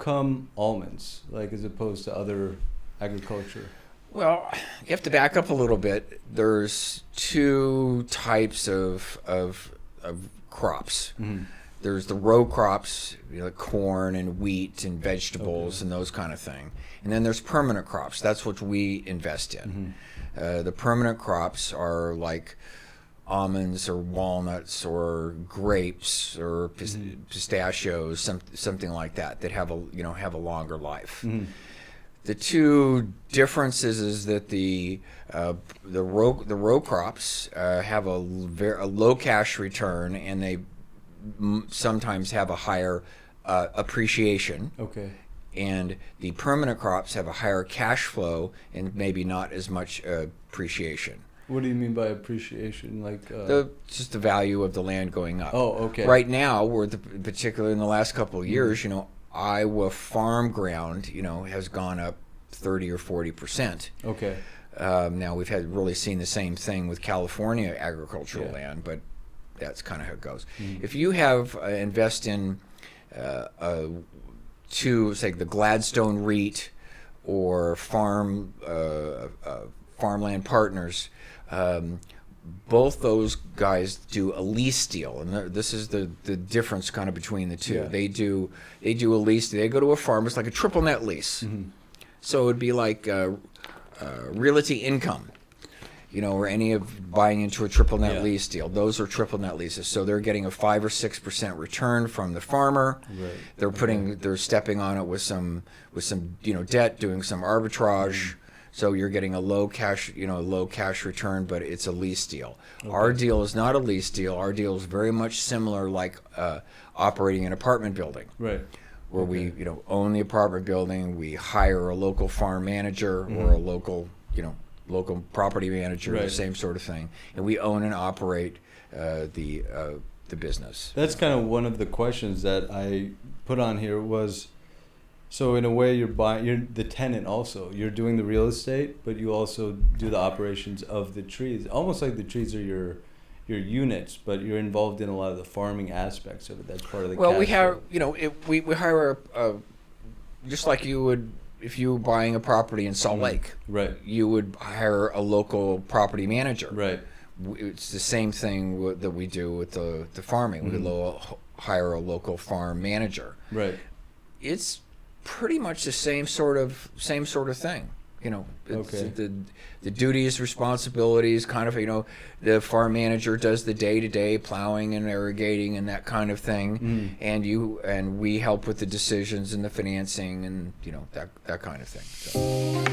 come almonds, like as opposed to other agriculture? Well, you have to back up a little bit. There's two types of crops. Mm-hmm. There's the row crops, like corn and wheat and vegetables and those kind of thing. And then there's permanent crops. That's what we invest in. Mm-hmm. The permanent crops are like almonds or walnuts or grapes or pistachios, something like that have a longer life. Mm-hmm. The two differences is that the row crops have a low cash return, and they sometimes have a higher appreciation. Okay. And the permanent crops have a higher cash flow and maybe not as much appreciation. What do you mean by appreciation? Like just the value of the land going up. Oh, okay. Right now, particularly in the last couple of years, Iowa farm ground, has gone up 30 or 40%. Okay. Now we've really seen the same thing with California agricultural land, but that's kind of how it goes. Mm-hmm. If you have invest in say the Gladstone REIT or Farmland Partners, both those guys do a lease deal, and this is the difference kind of between the two. Yeah. They do a lease. They go to a farm. It's like a triple net lease. Mm-hmm. So it would be like realty income, or any of buying into a triple net lease deal. Those are triple net leases. So they're getting a 5 or 6% return from the farmer. Right. They're stepping on it with some debt, doing some arbitrage. Mm-hmm. So you're getting a low cash return, but it's a lease deal. Okay. Our deal is not a lease deal. Our deal is very much similar, like operating an apartment building. Right. Where we own the apartment building, we hire a local farm manager or a local property manager, the same sort of thing, and we own and operate the business. That's kind of one of the questions that I put on here was, so in a way you're the tenant also. You're doing the real estate, but you also do the operations of the trees. Almost like the trees are your units, but you're involved in a lot of the farming aspects of it. That's part of the we have, we hire just like you would if you were buying a property in Salt Lake. Right. You would hire a local property manager. Right. It's the same thing that we do with the farming. We hire a local farm manager. Right. It's pretty much the same sort of thing. The duties, responsibilities, kind of, the farm manager does the day-to-day plowing and irrigating and that kind of thing, and we help with the decisions and the financing and that kind of thing. So.